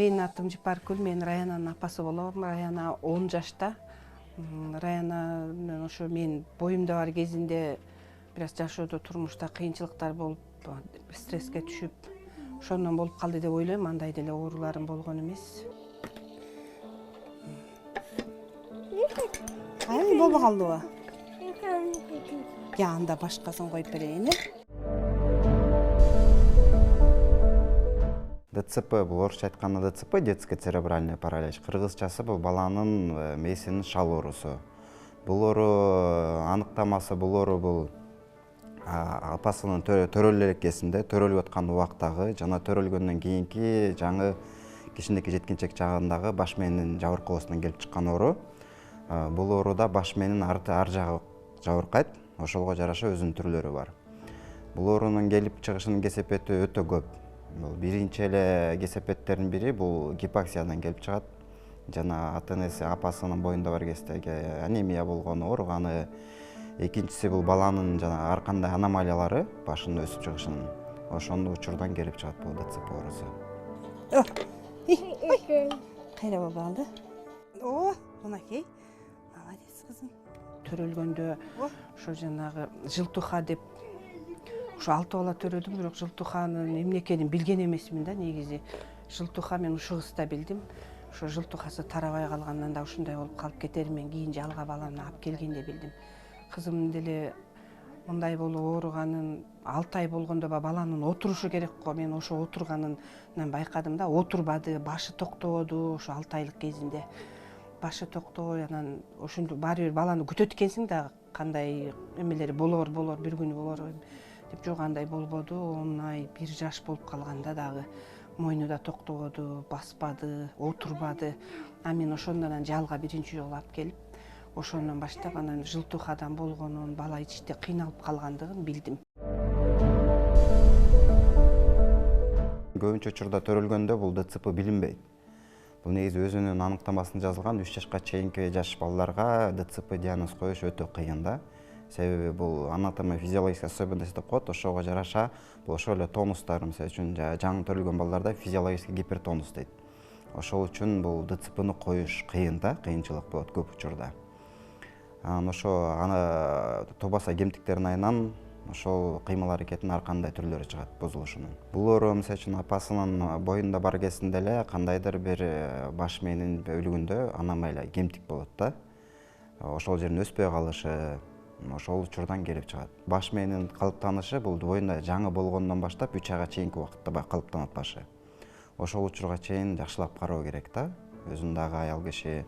Менин атым Жипаркүл, мен Раянанын апасы болом. Раяна 10 жашта. Раяна ошо мен боюмда бар кезинде бир аз жашоодо турмушта кыйынчылыктар болуп, стресске түшүп, ошондон болуп калды деп ойлойм. Андай деле ооруларым болгон эмес. Ай, болбой калдыбы? Я анда башкасын коюп берейин, ДЦП бул орусча айтканда ДЦП детский церебральный паралич. Кыргызчасы бул баланын мээсинин шал оорусу. Бул оору аныктамасы бул апасынын төрөлөр кезинде төрөлүп аткан убактагы жана төрөлгөндөн кийинки жаңы кичинекей жеткинчек чагындагы баш мээнин жабыркоосунан келип чыккан оору. Бул ооруда баш мээнин ар жагы жабыркайт. Ошолго жараша өзүнүн түрлөрү бар. Бул оорунун келип чыгышынын кесепети өтө көп. Бул биринчи эле кесепеттердин бири бул гипоксиядан келип чыгат. Жана ата-энеси апасынын боюнда бар кездеги анемия болгону, ооруганы. Экинчиси бул баланын жана ар кандай аномалиялары башынын өсүп чыгышынын. Ошондой учурдан келип чыгат бул ДЦП оорусу. Кайра болуп калды. О, мынакей. Молодец кызым. Төрөлгөндө ошо жанагы жылтуха деп ошо 6 бала төрөдүм, бирок жылтуханын эмне экенин билген эмесмин да негизи. Жылтуха мен ушугуста билдим. Ошо жылтухасы тарабай калгандан да ушундай болуп калып кетермен, кийин жалга баланы алып келгенде билдим. Кызым деле мындай болуп ооруганын 6 ай болгондо баланын отурушу керек го. Мен ошо отурганынан байкадым да, отурбады, башы токтободу ошо 6 айлык кезинде. Башы токтобой, анан ошондо баары бир баланы күтөт экенсиң да, кандай эмелери болор, бир күнү болор деп. Жок, андай болбоду. 10 ай, 1 жаш болуп калганда дагы мойну да токтободу, баспады, отурбады. Мен ошондон жалга биринчи жолу алып келип, ошондон баштап анан жылтухадан болгонун, бала ичте кыйналып калгандыгын билдим. Көбүнчө учурда төрөлгөндө бул ДЦП билинбейт. Бул негизи өзүнүн аныктамасында жазылган 3 жашка чейинки жаш балдарга ДЦП диагноз коюш өтө кыйын да. Себеби бул анатомия физиологический особенность деп коет. Ошого жараша бул ошол эле тонустар, мисалы үчүн жаңы төрөлгөн балдарда физиологический гипертонус дейт. Ошол үчүн бул ДЦПны коюш кыйын да, кыйынчылык болот көп учурда. Ошо тубаса кемтиктердин айынан ошол кыймыл аракетинин ар кандай түрлөрү чыгат бузулушунун. Бул оору мисалы үчүн апасынын боюнда бар кезинде эле кандайдыр бир баш мээнин бөлүгүндө аномалия, кемтик болот да. Ошол жердин өспөй калышы, ошол учурдан келип чыгат. Баш мээнин калыптанышы бул боюнда жаңы болгондон баштап 3 айга чейинки убакытта калыптанат башы. Ошол учурга чейин жакшылап кароо керек да. Өзүн дагы аял киши,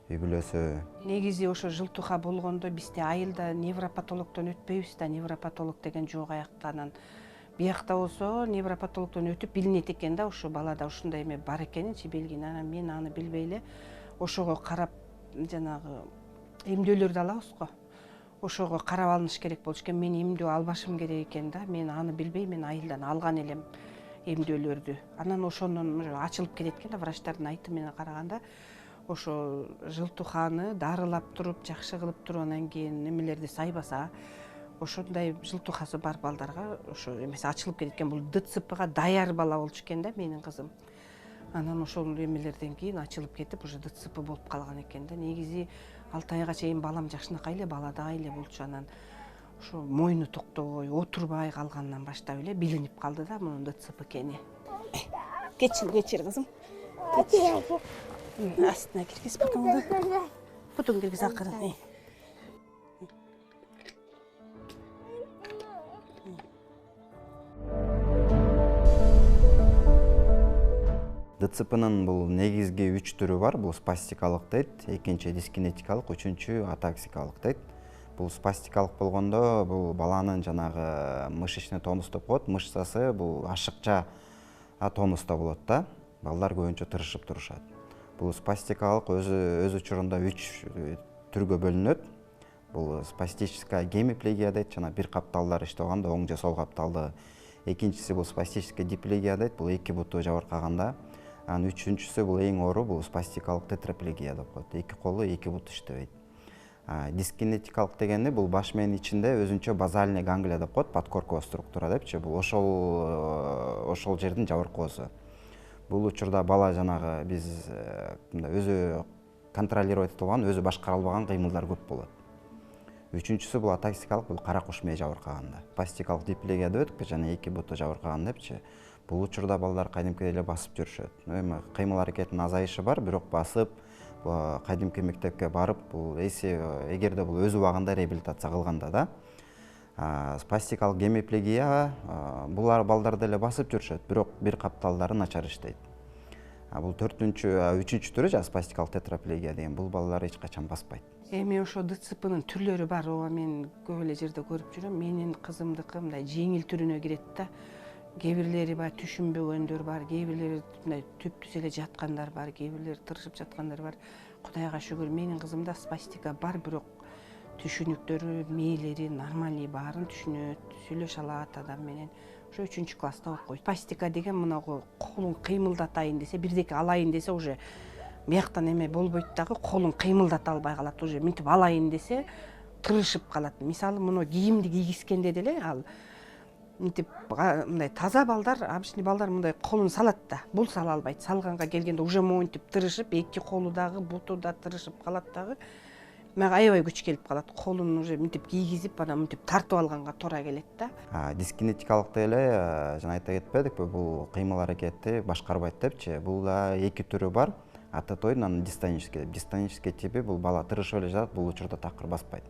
үй бүлөсү. Негизи ошо жылтуха болгондо бизде айылда невропатологдон өтпөйбүз да, невропатолог деген жок аякта. Анан биякта болсо невропатологдон өтүп билинет экен да, ошо балада ушундай эме бар экенинчи белгини. Анан мен аны билбей эле ошого карап жанагы эмдөөлөрдү алабыз го. Ошого карап алыныш керек болчу экен. Мен эмдөө албашым керек экен да. Мен аны билбей, мен айылдан алган элем эмдөөлөрдү. Анан ошондон ачылып кетет экен да, врачтардын айтымы менен караганда. Ошо жылтуханы дарылап туруп, жакшы кылып туруп, анан кийин эмелерди сайбаса, ошондой жылтухасы бар балдарга ошо эмеси ачылып кетет экен. Бул ДЦПга даяр бала болчу экен да менин кызым. Анан ошол эмелерден кийин ачылып кетип, уже ДЦП болуп калган экен да. Негизи 6 айга чейин балам жакшынакай эле, баладагы эле болчу. Анан ошо мойну токтобой, отурбай калгандан баштап эле билинип калды да мунун ДЦП экени. Кечир кызым. Астына киргиз бутуңду. Бутуң киргиз акырын. ДЦПнын бул негизги 3 түрү бар. Бул спастикалык дейт, экинчи дискинетикалык, үчүнчү атаксикалык дейт. Бул спастикалык болгондо бул баланын жанагы мышечный тонус деп коет. Мышцасы бул ашыкча тонуста болот да. Балдар көбүнчө тырышып турушат. Бул спастикалык өз учурунда 3 түргө бөлүнөт. Бул спастическая гемиплегия дейт, жана бир капталдар иштеп алганда оң же сол капталды. Экинчиси бул спастическая диплегия дейт, бул эки буту жабыркаганда. Анан үчүнчүсү бул эң оору бул спастикалык тетраплегия деп коет. Эки колу, эки бут иштебейт. Дискинетикалык дегенде бул баш мээнин ичинде өзүнчө базальный ганглия деп коет, подкорковая структура депчи. Бул ошол жердин жабыркоосу. Бул учурда бала жанагы биз өзү контролировать эте албаган, өзү башкара албаган кыймылдар көп болот. Үчүнчүсү бул атаксикалык, бул кара куш мээ жабыркаганда. Спастикалык диплегия деп өттүкпү, жана эки буту жабыркаган депчи. Бул учурда балдар кадимкидей эле басып жүрүшөт. Эми кыймыл аракетинин азайышы бар, бирок басып кадимки мектепке барып, бул эгерде бул өз убагында реабилитация кылганда да. Спастикалык гемиплегия булар балдар деле басып жүрүшөт, бирок бир капталдары начар иштейт. Бул үчүнчү түрү жана спастикалык тетраплегия деген, бул балдар эч качан баспайт. Эми ошо ДЦПнын түрлөрү бар, ооба мен көп эле жерде көрүп жүрөм. Менин кызымдыкы мындай жеңил түрүнө кирет да. Кээ бирлери баягы түшүнбөгөндөр бар, кээ бирлери мындай түптүз эле жаткандар бар, кээ бирлери тырышып жаткандар бар. Кудайга шүгүр, менин кызымда спастика бар, бирок түшүнүктөрү, мээлери нормальный, баарын түшүнөт, сүйлөшө алат адам менен. Ошо 3-класста окуп койт. Спастика деген мынагу колун кыймылдатайын десе, бирдеке алайын десе уже бияктан эме болбойт дагы, колун кыймылдата албай калат, уже мынтип алайын десе тырышып калат. Мисалы, муну кийимди кийгизгенде деле ал мынтип мындай таза балдар, обычный балдар мындай колун салат да, бул сала албайт. Салганга келгенде уже монтип тырышып, эки колу дагы, буту да тырышып калат дагы. Мага аябай күч келип калат. Колун уже мынтип кийгизип, анан мынтип тартып алганга туура келет да. Дискинетикалык деле жана айта кетпедикпи, бул кыймыл аракетти башкарбайт депчи. Бул да эки түрү бар. Ататойдун, анан дистонический. Дистонический тиби бул бала тырышып эле жатат, бул учурда такыр баспайт.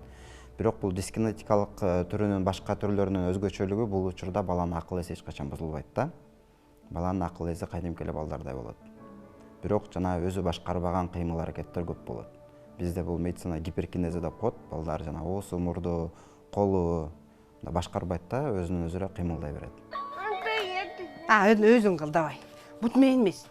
Бирок бул дискинетикалык түрүнүн башка түрлөрүнүн өзгөчөлүгү бул учурда баланын акыл эси эч качан бузулбайт да. Баланын акыл эси кадимки эле балдардай болот. Бирок жана өзү башкарбаган кыймыл аракеттер көп болот. Бизде бул медицина гиперкинези деп коет. Балдар жана оосу, мурду, колу башкарбайт да, өзүнөн өзү эле кыймылдай берет. Өзүң кыл, давай. Бут мен эмес.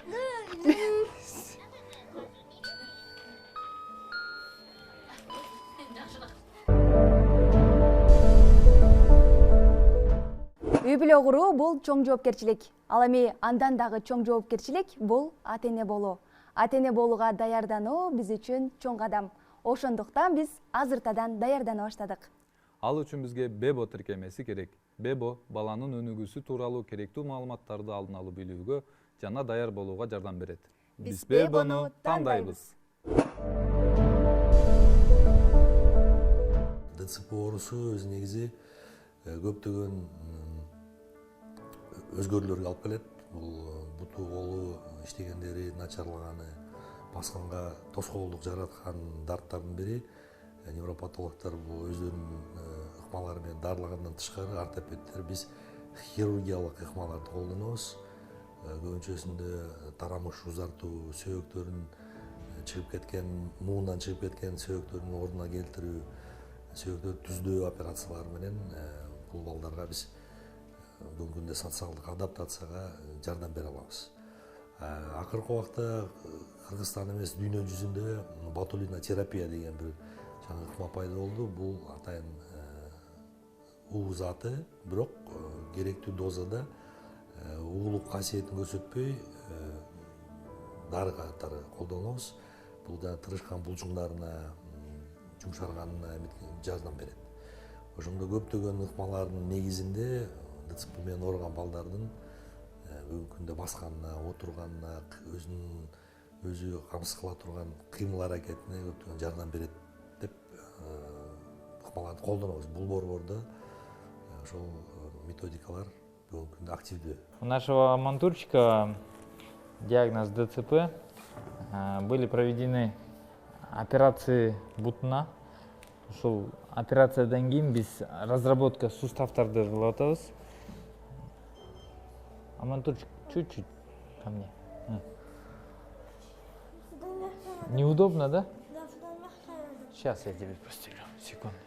Үй бүлө куруу бул чоң жоопкерчилик. Ал эми андан дагы чоң жоопкерчилик бул ата-эне болуу. Ата-эне болууга даярдануу биз үчүн чоң кадам. Ошондуктан биз азыртадан даярдана баштадык. Ал үчүн бизге БЭБО тиркемеси керек. БЭБО баланын өнүгүүсү тууралуу керектүү маалыматтарды алдын алып билүүгө жана даяр болууга жардам берет. Биз БЭБОну тандайбыз. ДЦП оорусу өз негизи көптөгөн өзгөрүүлөргө алып келет. Бул буту, колу иштегендери начарлаганы, басканга тоскоолдук жараткан дарттардын бири. Невропатологдор бул өздөрүнүн ыкмалары менен дарылагандан тышкары ортопедтер биз хирургиялык ыкмаларды колдонобуз. Көбүнчөсүндө тарамыш узартуу, сөөктөрүн чыгып кеткен, муундан чыгып кеткен сөөктөрдүн ордуна келтирүү, сөөктөр түздөө операциялары менен бул балдарга биз бүгүнкү күндө социалдык адаптацияга жардам бере алабыз. Акыркы убакта Кыргызстан эмес дүйнө жүзүндө ботулино терапия деген бир жаңы ыкма пайда болду. Бул атайын уу заты, бирок керектүү дозада уулук касиетин көрсөтпөй дары катары колдонобуз. Бул да тырышкан булжуңдарына, жумшарганына жардам берет. Ошондо көптөгөн ыкмалардын негизинде ДЦП менен ооруган балдардын бүгүнкү күндө басканына, отурганына, өзү камсыз кыла турган кыймыл аракетине көптөгөн жардам берет деп ыкмаларды колдонобуз. Бул борбордо ошол методикалар бүгүнкү күндө активдүү. У нашего мантурчика диагноз ДЦП. Были проведены операции бутуна. Ушул операциядан кийин биз разработка суставтарды кылып атабыз. Мантурчик, чуть-чуть ко мне. Неудобно, да? Сейчас я тебе постелю. Секунду.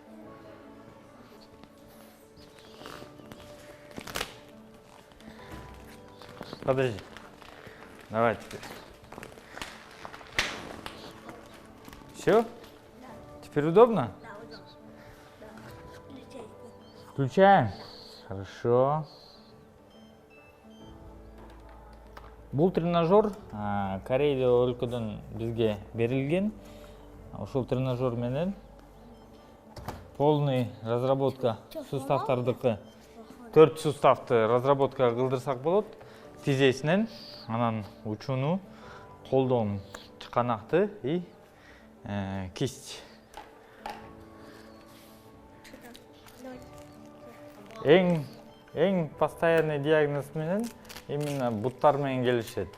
Подожди. Давай теперь. Все? Теперь удобно? Да, удобно. Включай. Включаем. Хорошо. Бул тренажер Корея өлкөдөн бизге берилген. Ошол тренажер менен полный разработка суставтардыкы 4 суставты разработка кылдырсак болот. Тизесинен, анан учуну, колдон чыканакты и кисть. Эң постоянный диагноз менен именно буттар менен келишет.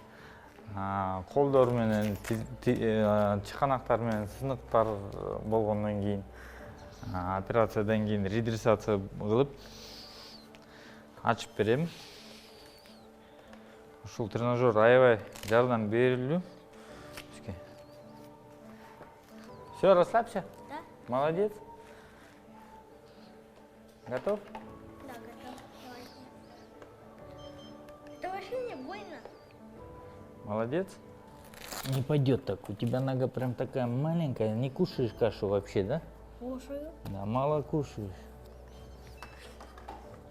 Колдор менен, чыканактар менен сыныктар болгондон кийин, операциядан кийин редресация кылып ачып берем. Ушул тренажер аябай жардам берилүү. Все, расслабься. Да? Молодец. Готов? Да, готов. Давай. Это вообще не больно. Молодец. Не пойдет так. У тебя нога прям такая маленькая. Не кушаешь кашу вообще, да? Кушаю. Да, мало кушаешь.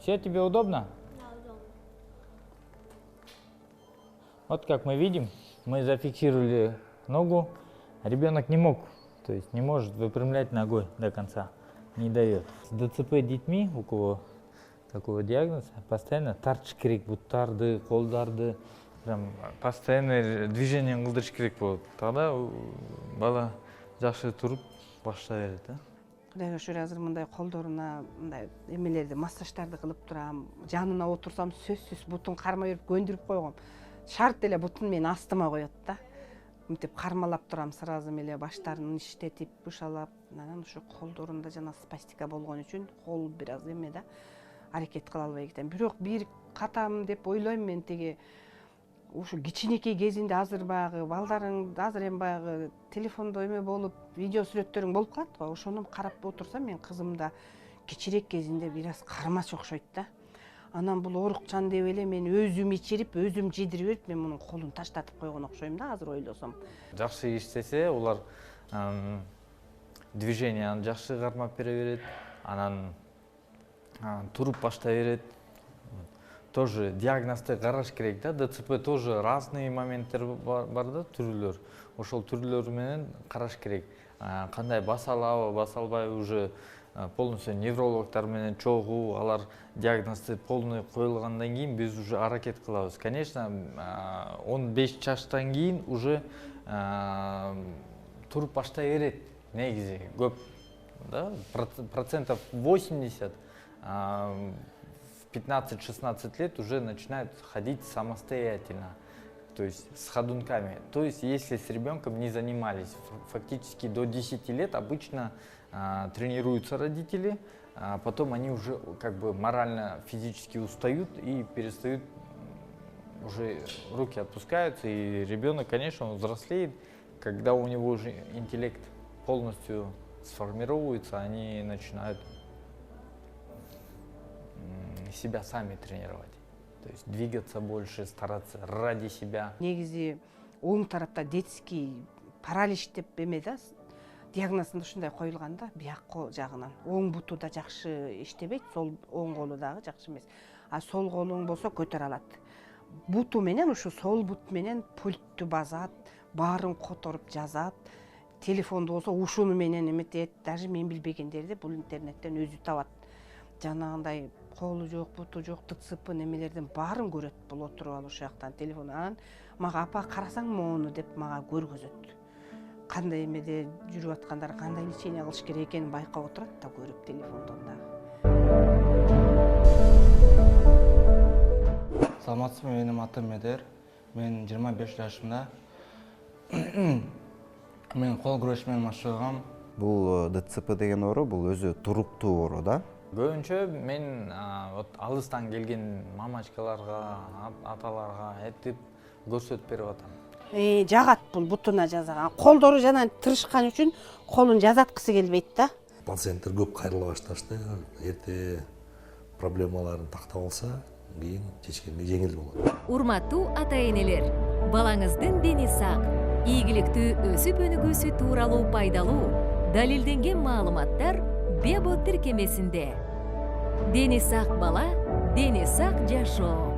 Все, тебе удобно? Да, удобно. Вот как мы видим, мы зафиксировали ногу. Ребенок не мог, то есть не может выпрямлять ногой до конца. Не дает. С ДЦП детьми, у кого такого диагноза, постоянно тартыш керек, буттарды, колдарды, прям постоянно движение кылдырыш керек болот. Тогда бала жакшы туруп баштай берет, да? Кудайга шүгүр азыр мындай колдоруна мындай эмелерди, массаждарды кылып турам. Жанына отурсам сөзсүз бутун кармай берип көндүрүп койгом. Шарт эле бутун менин астыма коет да. Мынтип кармалап турам, сразу эле баштарын иштетип, бышалап, анан ушу колдорунда жана спастика болгон үчүн кол бир аз эме да аракет кыла албай кетем. Бирок бир катам деп ойлойм мен тиги ушу кичинекей кезинде азыр баягы балдарың азыр эми баягы телефондо эме болуп видео сүрөттөрүң болуп калат го. Ошону карап отурсам мен кызым да кичирээк кезинде бир аз кармач окшойт да. Анан бул оорукчан деп эле мен өзүм ичирип, өзүм жидирип берип, мен мунун колун таштатып койгон окшойм да азыр ойлосом. Жакшы иштесе, улар движенияны жакшы кармап бере берет, анан туруп баштай берет. Тоже диагнозду караш керек да. ДЦП тоже разные моменттер бар да, түрлөр. Ошол түрлөр менен караш керек. Кандай баса алабы, баса албайбы, уже полностью неврологтар менен чогуу, алар диагнозду полный коюлгандан кийин биз уже аракет кылабыз. Конечно, 15 жаштан кийин уже туруп баштай берет. Негизи көп, да, процентов 80 в 15-16 лет уже начинают ходить самостоятельно, то есть с ходунками. То есть если с ребенком не занимались, фактически до 10 лет обычно тренируются родители, а потом они уже как бы морально, физически устают и перестают, уже руки отпускаются, и ребенок, конечно, он взрослеет, когда у него уже интеллект полностью сформировывается, они начинают себя сами тренировать. То есть двигаться больше, стараться ради себя. Негизи оң тарапта детский паралич деп эме да, диагнозунда ушундай коюлган да, бияк кол жагынан. Оң буту да жакшы иштебейт, сол оң колу дагы жакшы эмес. А сол колуң болсо көтөрө алат. Буту менен ушу сол бут менен пульттү базат, баарын которуп жазат. Телефонду болсо ушуну менен эметет. Даже мен билбегендерди бул интернеттен өзү табат. Жанагындай колу жок, буту жок, ДЦП немелерден баарын көрөт бул отуруп алып ушул жактан телефон. Анан мага апа карасаңбы мону деп мага көргөзөт. Кандай эмеде жүрүп аткандар, кандай лечение кылыш керек экенин байкап отурат да көрүп телефондон дагы. Саламатсызбы, менин атым Медер. Мен 25 жашымда. Мен кол күрөш менен машыгам. Бул ДЦП деген оору, бул өзү туруктуу оору да. Көбүнчө мен алыстан келген мамачкаларга, аталарга этип көрсөтүп берип атам. Жагат бул бутуна жазган. Колдору жана тырышкан үчүн колун жазаткысы келбейт да. Пациенттер көп кайрыла башташты. Эрте проблемаларын тактап алса, кийин чечкенге жеңил болот. Урматтуу ата-энелер, балаңыздын дени сак, ийгиликтүү өсүп өнүгүүсү тууралуу пайдалуу, далилденген маалыматтар Бебо тиркемесинде. Дени сак бала, дени сак жашоо.